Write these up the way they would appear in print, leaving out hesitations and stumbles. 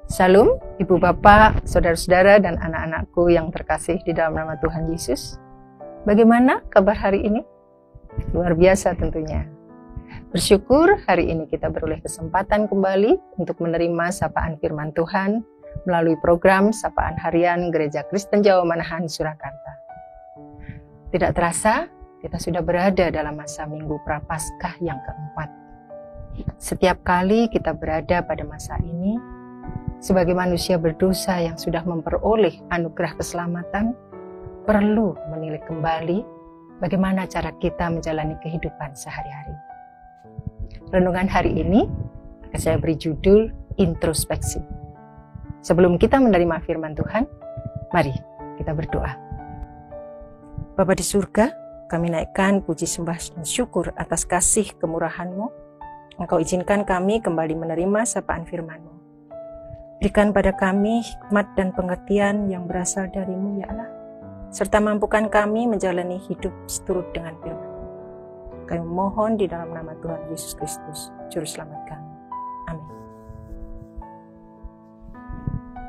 Salam, Ibu Bapak, Saudara-saudara dan anak-anakku yang terkasih di dalam nama Tuhan Yesus. Bagaimana kabar hari ini? Luar biasa tentunya. Bersyukur hari ini kita beroleh kesempatan kembali untuk menerima sapaan firman Tuhan melalui program Sapaan Harian Gereja Kristen Jawa Manahan, Surakarta. Tidak terasa, kita sudah berada dalam masa Minggu Prapaskah yang keempat. Setiap kali kita berada pada masa ini, sebagai manusia berdosa yang sudah memperoleh anugerah keselamatan, perlu menilik kembali bagaimana cara kita menjalani kehidupan sehari-hari. Renungan hari ini akan saya beri judul introspeksi. Sebelum kita menerima firman Tuhan, mari kita berdoa. Bapa di surga, kami naikkan puji sembah dan syukur atas kasih kemurahan-Mu. Engkau izinkan kami kembali menerima sapaan firman-Mu. Berikan pada kami hikmat dan pengertian yang berasal dari-Mu, ya Allah, serta mampukan kami menjalani hidup seturut dengan firman-Mu. Kami mohon di dalam nama Tuhan Yesus Kristus, Juru Selamat kami. Amin.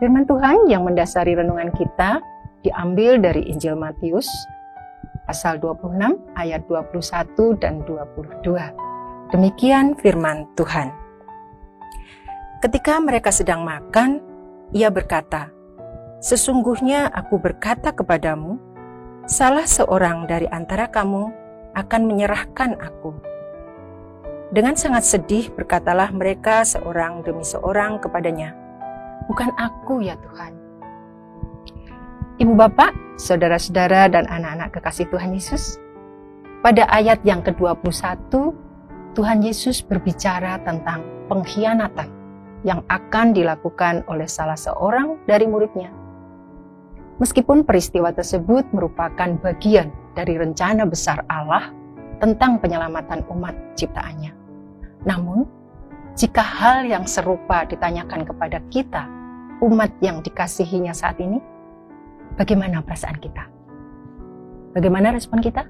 Firman Tuhan yang mendasari renungan kita diambil dari Injil Matius, pasal 26, ayat 21 dan 22. Demikian firman Tuhan. Ketika mereka sedang makan, ia berkata, "Sesungguhnya aku berkata kepadamu, salah seorang dari antara kamu akan menyerahkan aku." Dengan sangat sedih berkatalah mereka seorang demi seorang kepadanya, "Bukan aku ya Tuhan." Ibu bapak, saudara-saudara dan anak-anak kekasih Tuhan Yesus, pada ayat yang ke-21, Tuhan Yesus berbicara tentang pengkhianatan yang akan dilakukan oleh salah seorang dari muridnya. Meskipun peristiwa tersebut merupakan bagian dari rencana besar Allah tentang penyelamatan umat ciptaannya. Namun, jika hal yang serupa ditanyakan kepada kita, umat yang dikasihinya saat ini, bagaimana perasaan kita? Bagaimana respon kita?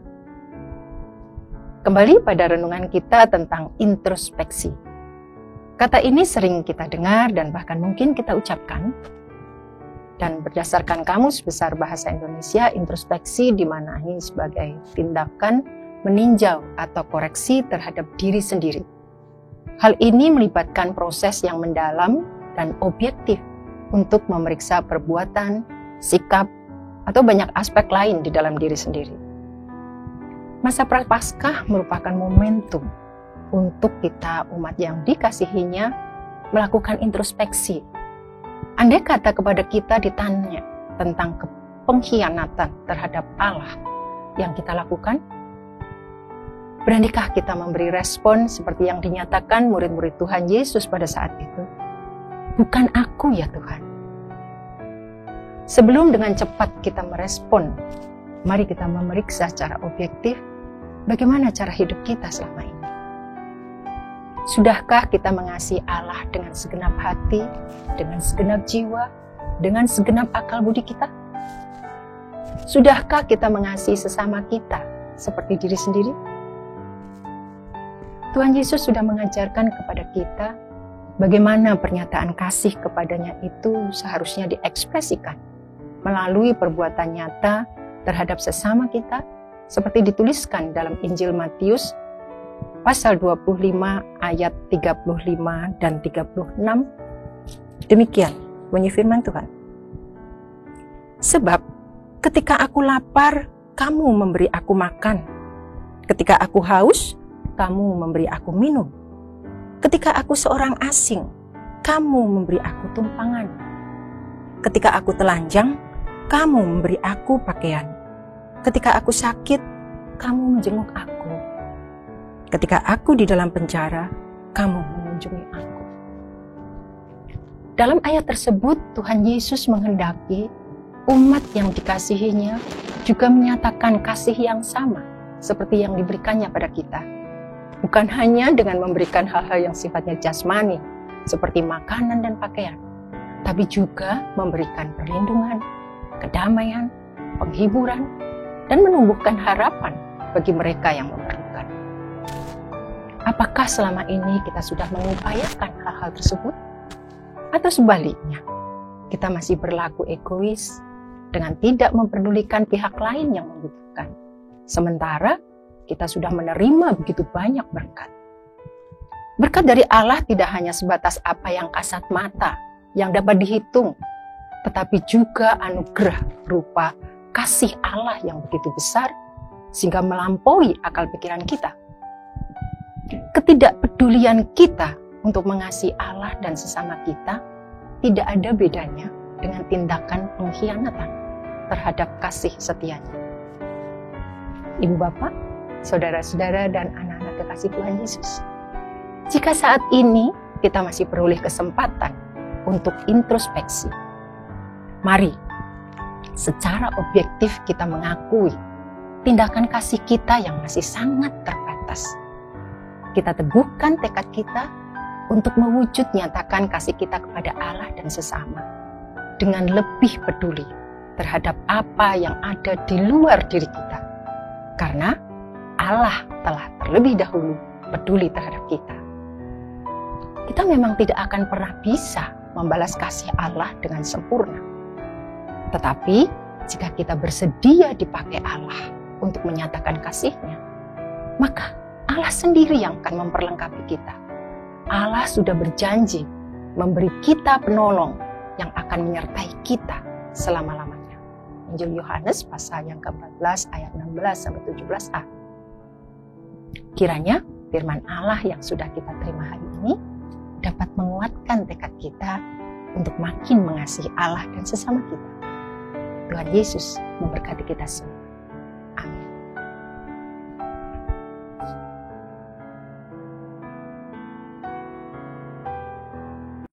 Kembali pada renungan kita tentang introspeksi. Kata ini sering kita dengar dan bahkan mungkin kita ucapkan. Dan berdasarkan Kamus Besar Bahasa Indonesia, introspeksi dimaknai sebagai tindakan meninjau atau koreksi terhadap diri sendiri. Hal ini melibatkan proses yang mendalam dan objektif untuk memeriksa perbuatan, sikap, atau banyak aspek lain di dalam diri sendiri. Masa Prapaskah merupakan momentum untuk kita umat yang dikasihinya melakukan introspeksi. Andai kata kepada kita ditanya tentang pengkhianatan terhadap Allah yang kita lakukan, beranikah kita memberi respon seperti yang dinyatakan murid-murid Tuhan Yesus pada saat itu? Bukan aku ya Tuhan. Sebelum dengan cepat kita merespon, mari kita memeriksa secara objektif bagaimana cara hidup kita selama ini. Sudahkah kita mengasihi Allah dengan segenap hati, dengan segenap jiwa, dengan segenap akal budi kita? Sudahkah kita mengasihi sesama kita seperti diri sendiri? Tuhan Yesus sudah mengajarkan kepada kita bagaimana pernyataan kasih kepadanya itu seharusnya diekspresikan melalui perbuatan nyata terhadap sesama kita, seperti dituliskan dalam Injil Matius pasal 25 ayat 35 dan 36. Demikian bunyi firman Tuhan. "Sebab ketika aku lapar, kamu memberi aku makan. Ketika aku haus, kamu memberi aku minum. Ketika aku seorang asing, kamu memberi aku tumpangan. Ketika aku telanjang, kamu memberi aku pakaian. Ketika aku sakit, kamu menjenguk aku. Ketika aku di dalam penjara, kamu mengunjungi aku." Dalam ayat tersebut, Tuhan Yesus menghendaki umat yang dikasihinya juga menyatakan kasih yang sama seperti yang diberikannya pada kita. Bukan hanya dengan memberikan hal-hal yang sifatnya jasmani, seperti makanan dan pakaian, tapi juga memberikan perlindungan, kedamaian, penghiburan, dan menumbuhkan harapan bagi mereka yang memerlukan. Apakah selama ini kita sudah mengupayakan hal-hal tersebut? Atau sebaliknya, kita masih berlaku egois dengan tidak memperdulikan pihak lain yang membutuhkan. Sementara kita sudah menerima begitu banyak berkat. Berkat dari Allah tidak hanya sebatas apa yang kasat mata, yang dapat dihitung, tetapi juga anugerah berupa kasih Allah yang begitu besar, sehingga melampaui akal pikiran kita. Ketidakpedulian kita untuk mengasihi Allah dan sesama kita tidak ada bedanya dengan tindakan pengkhianatan terhadap kasih setianya. Ibu bapak, saudara-saudara dan anak-anak kekasih Tuhan Yesus, jika saat ini kita masih peroleh kesempatan untuk introspeksi, mari secara objektif kita mengakui tindakan kasih kita yang masih sangat terbatas. Kita teguhkan tekad kita untuk mewujud nyatakan kasih kita kepada Allah dan sesama dengan lebih peduli terhadap apa yang ada di luar diri kita. Karena Allah telah terlebih dahulu peduli terhadap kita. Kita memang tidak akan pernah bisa membalas kasih Allah dengan sempurna. Tetapi jika kita bersedia dipakai Allah untuk menyatakan kasih-Nya, maka Allah sendiri yang akan memperlengkapi kita. Allah sudah berjanji memberi kita penolong yang akan menyertai kita selama-lamanya. Injil Yohanes pasal yang ke-14 ayat 16-17a. Kiranya firman Allah yang sudah kita terima hari ini dapat menguatkan tekad kita untuk makin mengasihi Allah dan sesama kita. Tuhan Yesus memberkati kita semua.